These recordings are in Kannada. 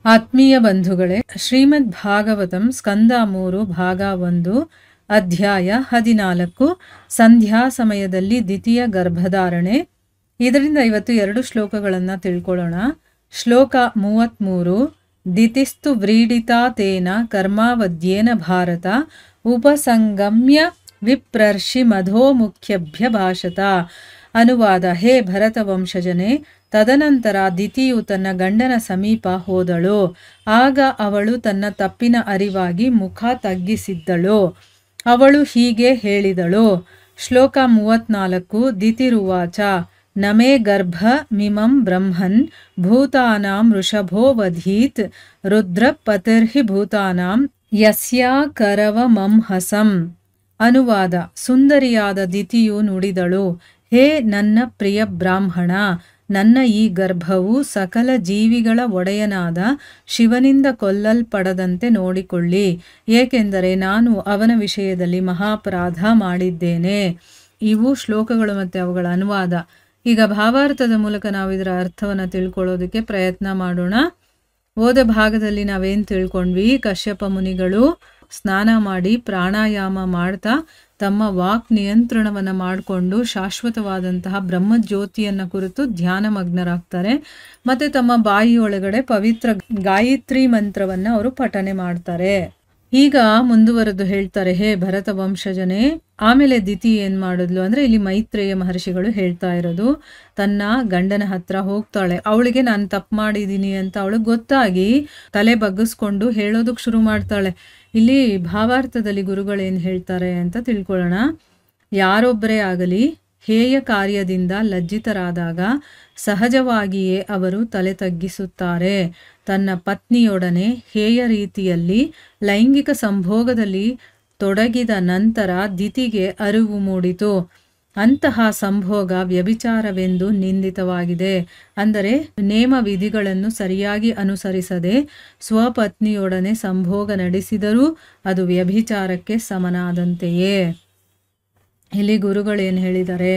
ಆತ್ಮೀಯ ಬಂಧುಗಳೇ, ಶ್ರೀಮದ್ ಭಾಗವತಂ ಸ್ಕಂದ 3 ಭಾಗ 1 ಅಧ್ಯಾಯ 14 ಸಂಧ್ಯಾ ಸಮಯದಲ್ಲಿ ದ್ವಿತೀಯ ಗರ್ಭಧಾರಣೆ. ಇದರಿಂದ ಇವತ್ತು 2 ಶ್ಲೋಕಗಳನ್ನು ತಿಳ್ಕೊಳ್ಳೋಣ. ಶ್ಲೋಕ 33. ದಿತಿಸ್ತು ವ್ರೀಡಿತಾ ತೇನ ಕರ್ಮಾವದ್ಯೇನ ಭಾರತ ಉಪಸಂಗಮ್ಯ ವಿಪ್ರರ್ಷಿ ಮಧೋಮುಖ್ಯಭ್ಯ ಭಾಷತ. ಅನುವಾದ: ಹೇ ಭರತ ವಂಶಜನೆ, ತದನಂತರ ದಿತಿಯು ತನ್ನ ಗಂಡನ ಸಮೀಪ ಹೋದಳು. ಆಗ ಅವಳು ತನ್ನ ತಪ್ಪಿನ ಅರಿವಾಗಿ ಮುಖ ತಗ್ಗಿಸಿದ್ದಳು. ಅವಳು ಹೀಗೆ ಹೇಳಿದಳು. ಶ್ಲೋಕ 34. ದಿತಿರುವಾಚ ನಮೇ ಗರ್ಭ ಮಿಮಂ ಬ್ರಹ್ಮನ್ ಭೂತಾನಾಂ ವೃಷಭೋ ವಧೀತ್ ರುದ್ರ ಪತಿರ್ಹಿ ಭೂತಾನಾಂ ಯಸ್ಯಾ ಕರವಮಂಹಸಂ. ಅನುವಾದ: ಸುಂದರಿಯಾದ ದಿತಿಯು ನುಡಿದಳು, ಹೇ ನನ್ನ ಪ್ರಿಯ ಬ್ರಾಹ್ಮಣ, ನನ್ನ ಈ ಗರ್ಭವು ಸಕಲ ಜೀವಿಗಳ ಒಡೆಯನಾದ ಶಿವನಿಂದ ಕೊಲ್ಲಲ್ಪಡದಂತೆ ನೋಡಿಕೊಳ್ಳಿ, ಏಕೆಂದರೆ ನಾನು ಅವನ ವಿಷಯದಲ್ಲಿ ಮಹಾಪರಾಧ ಮಾಡಿದ್ದೇನೆ. ಇವು ಶ್ಲೋಕಗಳು ಮತ್ತು ಅವುಗಳ ಅನುವಾದ. ಈಗ ಭಾವಾರ್ಥದ ಮೂಲಕ ನಾವು ಇದರ ಅರ್ಥವನ್ನು ತಿಳ್ಕೊಳ್ಳೋದಕ್ಕೆ ಪ್ರಯತ್ನ ಮಾಡೋಣ. ಓದ ಭಾಗದಲ್ಲಿ ನಾವೇನು ತಿಳ್ಕೊಂಡ್ವಿ? ಕಶ್ಯಪ ಮುನಿಗಳು ಸ್ನಾನ ಮಾಡಿ ಪ್ರಾಣಾಯಾಮ ಮಾಡ್ತಾ ತಮ್ಮ ವಾಕ್ ನಿಯಂತ್ರಣವನ್ನು ಮಾಡಿಕೊಂಡು ಶಾಶ್ವತವಾದಂತಹ ಬ್ರಹ್ಮಜ್ಯೋತಿಯನ್ನು ಕುರಿತು ಧ್ಯಾನಮಗ್ನರಾಗ್ತಾರೆ. ಮತ್ತು ತಮ್ಮ ಬಾಯಿಯೊಳಗಡೆ ಪವಿತ್ರ ಗಾಯತ್ರಿ ಮಂತ್ರವನ್ನು ಅವರು ಪಠನೆ ಮಾಡ್ತಾರೆ. ಈಗ ಮುಂದುವರೆದು ಹೇಳ್ತಾರೆ, ಹೇ ಭರತ ವಂಶಜನೆ. ಆಮೇಲೆ ದಿತಿ ಏನು ಮಾಡಿದ್ಲು ಅಂದರೆ, ಇಲ್ಲಿ ಮೈತ್ರೇಯ ಮಹರ್ಷಿಗಳು ಹೇಳ್ತಾ ಇರೋದು, ತನ್ನ ಗಂಡನ ಹತ್ರ ಹೋಗ್ತಾಳೆ. ಅವಳಿಗೆ ನಾನು ತಪ್ಪು ಮಾಡಿದ್ದೀನಿ ಅಂತ ಅವಳಿಗೆ ಗೊತ್ತಾಗಿ ತಲೆ ಬಗ್ಗಿಸ್ಕೊಂಡು ಹೇಳೋದಕ್ಕೆ ಶುರು ಮಾಡ್ತಾಳೆ. ಇಲ್ಲಿ ಭಾವಾರ್ಥದಲ್ಲಿ ಗುರುಗಳೇನು ಹೇಳ್ತಾರೆ ಅಂತ ತಿಳ್ಕೊಳ್ಳೋಣ. ಯಾರೊಬ್ಬರೇ ಆಗಲಿ ಹೇಯ ಕಾರ್ಯದಿಂದ ಲಜ್ಜಿತರಾದಾಗ ಸಹಜವಾಗಿಯೇ ಅವರು ತಲೆ ತಗ್ಗಿಸುತ್ತಾರೆ. ತನ್ನ ಪತ್ನಿಯೊಡನೆ ಹೇಯ ರೀತಿಯಲ್ಲಿ ಲೈಂಗಿಕ ಸಂಭೋಗದಲ್ಲಿ ತೊಡಗಿದ ನಂತರ ದಿತಿಗೆ ಅರಿವು ಮೂಡಿತು. ಅಂತಹ ಸಂಭೋಗ ವ್ಯಭಿಚಾರವೆಂದು ನಿಂದಿತವಾಗಿದೆ. ಅಂದರೆ ನೇಮ ವಿಧಿಗಳನ್ನು ಸರಿಯಾಗಿ ಅನುಸರಿಸದೆ ಸ್ವಪತ್ನಿಯೊಡನೆ ಸಂಭೋಗ ನಡೆಸಿದರೂ ಅದು ವ್ಯಭಿಚಾರಕ್ಕೆ ಸಮನಾದಂತೆಯೇ. ಇಲ್ಲಿ ಗುರುಗಳೇನು ಹೇಳಿದ್ದಾರೆ,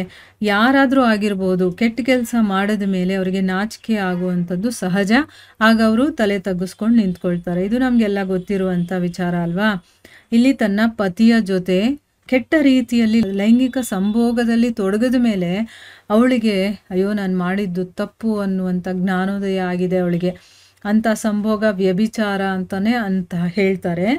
ಯಾರಾದರೂ ಆಗಿರ್ಬೋದು, ಕೆಟ್ಟ ಕೆಲಸ ಮಾಡಿದ ಮೇಲೆ ಅವರಿಗೆ ನಾಚಿಕೆ ಆಗುವಂಥದ್ದು ಸಹಜ. ಆಗ ಅವರು ತಲೆ ತಗ್ಗಿಸ್ಕೊಂಡು ನಿಂತ್ಕೊಳ್ತಾರೆ. ಇದು ನಮಗೆಲ್ಲ ಗೊತ್ತಿರುವಂಥ ವಿಚಾರ ಅಲ್ವಾ. ಇಲ್ಲಿ ತನ್ನ ಪತಿಯ ಜೊತೆ ಕೆಟ್ಟ ರೀತಿಯಲ್ಲಿ ಲೈಂಗಿಕ ಸಂಭೋಗದಲ್ಲಿ ತೊಡಗಿದ ಮೇಲೆ ಅವಳಿಗೆ ಅಯ್ಯೋ ನಾನು ಮಾಡಿದ್ದು ತಪ್ಪು ಅನ್ನುವಂಥ ಜ್ಞಾನೋದಯ ಆಗಿದೆ ಅವಳಿಗೆ. ಅಂಥ ಸಂಭೋಗ ವ್ಯಭಿಚಾರ ಅಂತಲೇ ಅಂತ ಹೇಳ್ತಾರೆ.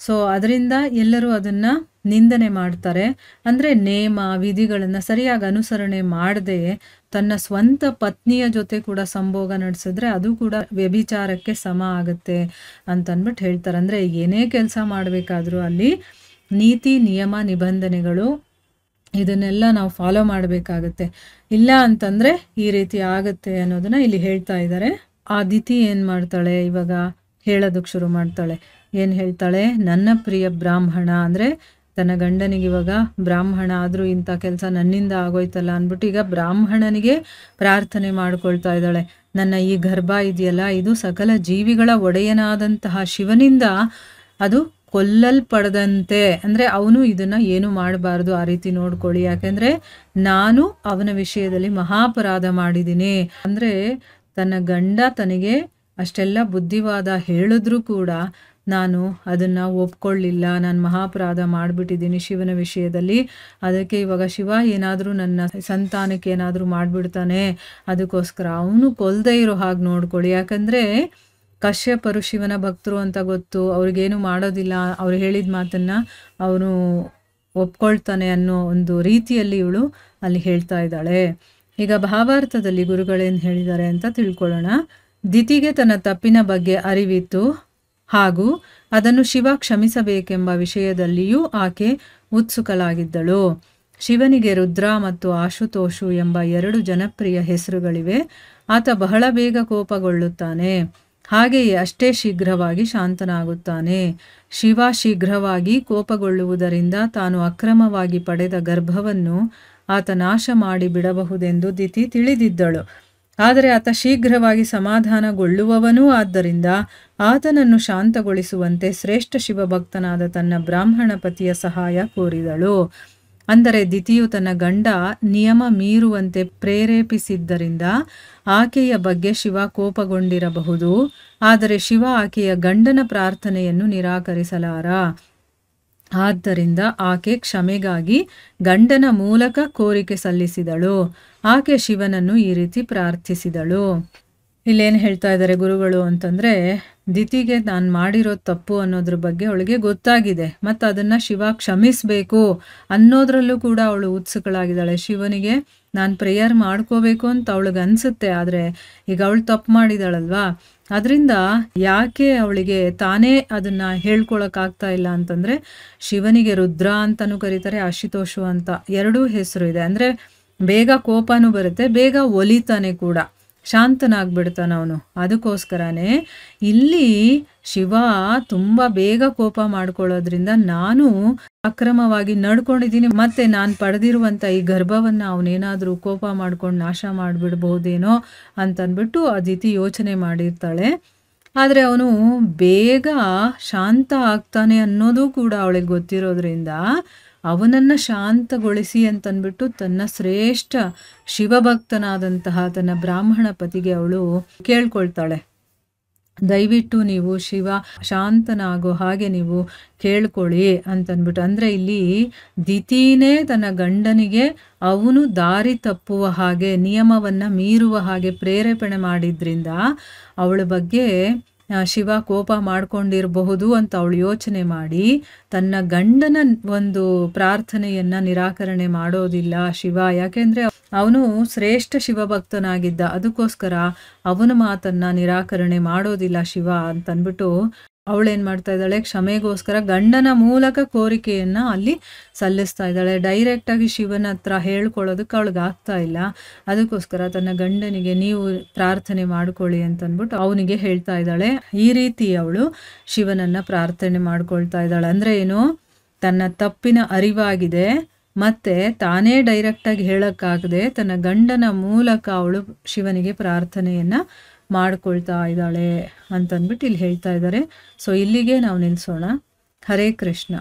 ಸೊ ಅದರಿಂದ ಎಲ್ಲರೂ ಅದನ್ನು ನಿಂದನೆ ಮಾಡ್ತಾರೆ. ಅಂದರೆ ನೇಮ ವಿಧಿಗಳನ್ನು ಸರಿಯಾಗಿ ಅನುಸರಣೆ ಮಾಡದೆ ತನ್ನ ಸ್ವಂತ ಪತ್ನಿಯ ಜೊತೆ ಕೂಡ ಸಂಭೋಗ ನಡೆಸಿದ್ರೆ ಅದು ಕೂಡ ವ್ಯಭಿಚಾರಕ್ಕೆ ಸಮ ಆಗುತ್ತೆ ಅಂತಂದ್ಬಿಟ್ಟು ಹೇಳ್ತಾರೆ. ಅಂದರೆ ಏನೇ ಕೆಲಸ ಮಾಡಬೇಕಾದ್ರೂ ಅಲ್ಲಿ ನೀತಿ ನಿಯಮ ನಿಬಂಧನೆಗಳು ಇದನ್ನೆಲ್ಲ ನಾವು ಫಾಲೋ ಮಾಡಬೇಕಾಗತ್ತೆ. ಇಲ್ಲ ಅಂತಂದರೆ ಈ ರೀತಿ ಆಗುತ್ತೆ ಅನ್ನೋದನ್ನ ಇಲ್ಲಿ ಹೇಳ್ತಾ ಇದ್ದಾರೆ. ಆ ದಿತಿ ಏನು ಮಾಡ್ತಾಳೆ, ಇವಾಗ ಹೇಳೋದಕ್ಕೆ ಶುರು ಮಾಡ್ತಾಳೆ. ಏನು ಹೇಳ್ತಾಳೆ? ನನ್ನ ಪ್ರಿಯ ಬ್ರಾಹ್ಮಣ, ಅಂದರೆ ತನ್ನ ಗಂಡನಿಗೆ ಇವಾಗ ಬ್ರಾಹ್ಮಣ ಆದರೂ ಇಂಥ ಕೆಲಸ ನನ್ನಿಂದ ಆಗೋಯ್ತಲ್ಲ ಅಂದ್ಬಿಟ್ಟು ಈಗ ಬ್ರಾಹ್ಮಣನಿಗೆ ಪ್ರಾರ್ಥನೆ ಮಾಡ್ಕೊಳ್ತಾ ಇದ್ದಾಳೆ. ನನ್ನ ಈ ಗರ್ಭ ಇದೆಯಲ್ಲ, ಇದು ಸಕಲ ಜೀವಿಗಳ ಒಡೆಯನಾದಂತಹ ಶಿವನಿಂದ ಅದು ಕೊಲ್ಲಲ್ಪಡದಂತೆ, ಅಂದರೆ ಅವನು ಇದನ್ನು ಏನು ಮಾಡಬಾರ್ದು, ಆ ರೀತಿ ನೋಡ್ಕೊಳ್ಳಿ, ಯಾಕೆಂದರೆ ನಾನು ಅವನ ವಿಷಯದಲ್ಲಿ ಮಹಾಪರಾಧ ಮಾಡಿದ್ದೀನಿ. ಅಂದರೆ ತನ್ನ ಗಂಡ ತನಗೆ ಅಷ್ಟೆಲ್ಲ ಬುದ್ಧಿವಾದ ಹೇಳಿದ್ರೂ ಕೂಡ ನಾನು ಅದನ್ನು ಒಪ್ಕೊಳ್ಳಿಲ್ಲ. ನಾನು ಮಹಾಪರಾಧ ಮಾಡಿಬಿಟ್ಟಿದ್ದೀನಿ ಶಿವನ ವಿಷಯದಲ್ಲಿ. ಅದಕ್ಕೆ ಇವಾಗ ಶಿವ ಏನಾದರೂ ನನ್ನ ಸಂತಾನಕ್ಕೆ ಏನಾದರೂ ಮಾಡಿಬಿಡ್ತಾನೆ, ಅದಕ್ಕೋಸ್ಕರ ಅವನು ಕೊಲ್ಲದೆ ಇರೋ ಹಾಗೆ ನೋಡ್ಕೊಳ್ಳಿ. ಯಾಕಂದರೆ ಕಶ್ಯಪರು ಶಿವನ ಭಕ್ತರು ಅಂತ ಗೊತ್ತು, ಅವ್ರಿಗೇನು ಮಾಡೋದಿಲ್ಲ, ಅವ್ರು ಹೇಳಿದ ಮಾತನ್ನು ಅವನು ಒಪ್ಕೊಳ್ತಾನೆ ಅನ್ನೋ ಒಂದು ರೀತಿಯಲ್ಲಿ ಇವಳು ಅಲ್ಲಿ ಹೇಳ್ತಾ ಇದ್ದಾಳೆ. ಈಗ ಭಾವಾರ್ಥದಲ್ಲಿ ಗುರುಗಳೇನು ಹೇಳಿದ್ದಾರೆ ಅಂತ ತಿಳ್ಕೊಳ್ಳೋಣ. ದಿತಿಗೆ ತನ್ನ ತಪ್ಪಿನ ಬಗ್ಗೆ ಅರಿವಿತ್ತು ಹಾಗೂ ಅದನ್ನು ಶಿವ ಕ್ಷಮಿಸಬೇಕೆಂಬ ವಿಷಯದಲ್ಲಿಯೂ ಆಕೆ ಉತ್ಸುಕಲಾಗಿದ್ದಳು. ಶಿವನಿಗೆ ರುದ್ರ ಮತ್ತು ಆಶುತೋಷು ಎಂಬ 2 ಜನಪ್ರಿಯ ಹೆಸರುಗಳಿವೆ. ಆತ ಬಹಳ ಬೇಗ ಕೋಪಗೊಳ್ಳುತ್ತಾನೆ, ಹಾಗೆಯೇ ಅಷ್ಟೇ ಶೀಘ್ರವಾಗಿ ಶಾಂತನಾಗುತ್ತಾನೆ. ಶಿವ ಶೀಘ್ರವಾಗಿ ಕೋಪಗೊಳ್ಳುವುದರಿಂದ ತಾನು ಅಕ್ರಮವಾಗಿ ಪಡೆದ ಗರ್ಭವನ್ನು ಆತ ನಾಶ ಮಾಡಿ ಬಿಡಬಹುದೆಂದು ದಿತಿ ತಿಳಿದಿದ್ದಳು. ಆದರೆ ಆತ ಶೀಘ್ರವಾಗಿ ಸಮಾಧಾನಗೊಳ್ಳುವವನೂ ಆದ್ದರಿಂದ ಆತನನ್ನು ಶಾಂತಗೊಳಿಸುವಂತೆ ಶ್ರೇಷ್ಠ ಶಿವಭಕ್ತನಾದ ತನ್ನ ಬ್ರಾಹ್ಮಣ ಪತಿಯ ಸಹಾಯ ಕೋರಿದಳು. ಅಂದರೆ ದಿತಿಯು ತನ್ನ ಗಂಡ ನಿಯಮ ಮೀರುವಂತೆ ಪ್ರೇರೇಪಿಸಿದ್ದರಿಂದ ಆಕೆಯ ಬಗ್ಗೆ ಶಿವ ಕೋಪಗೊಂಡಿರಬಹುದು. ಆದರೆ ಶಿವ ಆಕೆಯ ಗಂಡನ ಪ್ರಾರ್ಥನೆಯನ್ನು ನಿರಾಕರಿಸಲಾರ. ಆದ್ದರಿಂದ ಆಕೆ ಕ್ಷಮೆಗಾಗಿ ಗಂಡನ ಮೂಲಕ ಕೋರಿಕೆ ಸಲ್ಲಿಸಿದಳು. ಆಕೆ ಶಿವನನ್ನು ಈ ರೀತಿ ಪ್ರಾರ್ಥಿಸಿದಳು. ಇಲ್ಲೇನು ಹೇಳ್ತಾ ಇದ್ದಾರೆ ಗುರುಗಳು ಅಂತಂದರೆ, ದಿತಿಗೆ ನಾನು ಮಾಡಿರೋ ತಪ್ಪು ಅನ್ನೋದ್ರ ಬಗ್ಗೆ ಅವಳಿಗೆ ಗೊತ್ತಾಗಿದೆ ಮತ್ತು ಅದನ್ನು ಶಿವ ಕ್ಷಮಿಸಬೇಕು ಅನ್ನೋದ್ರಲ್ಲೂ ಕೂಡ ಅವಳು ಉತ್ಸುಕಳಾಗಿದ್ದಾಳೆ. ಶಿವನಿಗೆ ನಾನು ಪ್ರೇಯರ್ ಮಾಡ್ಕೋಬೇಕು ಅಂತ ಅವಳಿಗೆ ಅನಿಸುತ್ತೆ. ಆದರೆ ಈಗ ಅವಳು ತಪ್ಪು ಮಾಡಿದಾಳಲ್ವಾ, ಅದರಿಂದ ಯಾಕೆ ಅವಳಿಗೆ ತಾನೇ ಅದನ್ನು ಹೇಳ್ಕೊಳಕ್ಕಾಗ್ತಾ ಇಲ್ಲ ಅಂತಂದರೆ, ಶಿವನಿಗೆ ರುದ್ರ ಅಂತಲೂ ಕರೀತಾರೆ, ಅಶುತೋಷು ಅಂತ ಎರಡೂ ಹೆಸರು ಇದೆ. ಅಂದರೆ ಬೇಗ ಕೋಪನೂ ಬರುತ್ತೆ, ಬೇಗ ಒಲಿತಾನೆ ಕೂಡ, ಶಾಂತನಾಗ್ಬಿಡ್ತಾನೆ ಅವನು. ಅದಕ್ಕೋಸ್ಕರನೇ ಇಲ್ಲಿ ಶಿವ ತುಂಬ ಬೇಗ ಕೋಪ ಮಾಡ್ಕೊಳ್ಳೋದ್ರಿಂದ ನಾನು ಅಕ್ರಮವಾಗಿ ನಡ್ಕೊಂಡಿದ್ದೀನಿ, ಮತ್ತೆ ನಾನು ಪಡೆದಿರುವಂಥ ಈ ಗರ್ಭವನ್ನು ಅವನೇನಾದರೂ ಕೋಪ ಮಾಡ್ಕೊಂಡು ನಾಶ ಮಾಡಿಬಿಡ್ಬಹುದೇನೋ ಅಂತಂದ್ಬಿಟ್ಟು ಅದಿತಿ ಯೋಚನೆ ಮಾಡಿರ್ತಾಳೆ. ಆದರೆ ಅವನು ಬೇಗ ಶಾಂತ ಆಗ್ತಾನೆ ಅನ್ನೋದು ಕೂಡ ಅವಳಿಗೆ ಗೊತ್ತಿರೋದ್ರಿಂದ ಅವನನ್ನು ಶಾಂತಗೊಳಿಸಿ ಅಂತಂದ್ಬಿಟ್ಟು ತನ್ನ ಶ್ರೇಷ್ಠ ಶಿವಭಕ್ತನಾದಂತಹ ತನ್ನ ಬ್ರಾಹ್ಮಣ ಪತಿಗೆ ಅವಳು ಕೇಳ್ಕೊಳ್ತಾಳೆ, ದಯವಿಟ್ಟು ನೀವು ಶಿವ ಶಾಂತನಾಗೋ ಹಾಗೆ ನೀವು ಕೇಳ್ಕೊಳ್ಳಿ ಅಂತಂದ್ಬಿಟ್ಟು. ಅಂದರೆ ಇಲ್ಲಿ ದಿತಿನೇ ತನ್ನ ಗಂಡನಿಗೆ ಅವನು ದಾರಿ ತಪ್ಪುವ ಹಾಗೆ, ನಿಯಮವನ್ನು ಮೀರುವ ಹಾಗೆ ಪ್ರೇರೇಪಣೆ ಮಾಡಿದ್ರಿಂದ ಅವಳ ಬಗ್ಗೆ ಶಿವ ಕೋಪ ಮಾಡ್ಕೊಂಡಿರಬಹುದು ಅಂತ ಅವಳು ಯೋಚನೆ ಮಾಡಿ ತನ್ನ ಗಂಡನ ಒಂದು ಪ್ರಾರ್ಥನೆಯನ್ನು ನಿರಾಕರಣೆ ಮಾಡೋದಿಲ್ಲ ಶಿವ. ಯಾಕೆಂದರೆ ಅವನು ಶ್ರೇಷ್ಠ ಶಿವಭಕ್ತನಾಗಿದ್ದ, ಅದಕ್ಕೋಸ್ಕರ ಅವನ ಮಾತನ್ನು ನಿರಾಕರಣೆ ಮಾಡೋದಿಲ್ಲ ಶಿವ ಅಂತಂದ್ಬಿಟ್ಟು ಅವಳೇನು ಮಾಡ್ತಾ ಇದ್ದಾಳೆ, ಕ್ಷಮೆಗೋಸ್ಕರ ಗಂಡನ ಮೂಲಕ ಕೋರಿಕೆಯನ್ನು ಅಲ್ಲಿ ಸಲ್ಲಿಸ್ತಾ ಇದ್ದಾಳೆ. ಡೈರೆಕ್ಟಾಗಿ ಶಿವನ ಹತ್ರ ಹೇಳ್ಕೊಳ್ಳೋದಕ್ಕೆ ಅವಳಿಗೆ ಆಗ್ತಾ ಇಲ್ಲ. ಅದಕ್ಕೋಸ್ಕರ ತನ್ನ ಗಂಡನಿಗೆ ನೀವು ಪ್ರಾರ್ಥನೆ ಮಾಡ್ಕೊಳ್ಳಿ ಅಂತಂದ್ಬಿಟ್ಟು ಅವನಿಗೆ ಹೇಳ್ತಾ ಇದ್ದಾಳೆ. ಈ ರೀತಿ ಅವಳು ಶಿವನನ್ನು ಪ್ರಾರ್ಥನೆ ಮಾಡ್ಕೊಳ್ತಾ ಇದ್ದಾಳೆ. ಅಂದರೆ ಏನು, ತನ್ನ ತಪ್ಪಿನ ಅರಿವಾಗಿದೆ, ಮತ್ತು ತಾನೇ ಡೈರೆಕ್ಟಾಗಿ ಹೇಳೋಕ್ಕಾಗದೆ ತನ್ನ ಗಂಡನ ಮೂಲಕ ಅವಳು ಶಿವನಿಗೆ ಪ್ರಾರ್ಥನೆಯನ್ನು ಮಾಡ್ಕೊಳ್ತಾ ಇದ್ದಾಳೆ ಅಂತಂದ್ಬಿಟ್ಟು ಇಲ್ಲಿ ಹೇಳ್ತಾ ಇದ್ದಾರೆ. ಸೊ ಇಲ್ಲಿಗೆ ನಾವು ನಿಲ್ಲಿಸೋಣ. ಹರೇ ಕೃಷ್ಣ.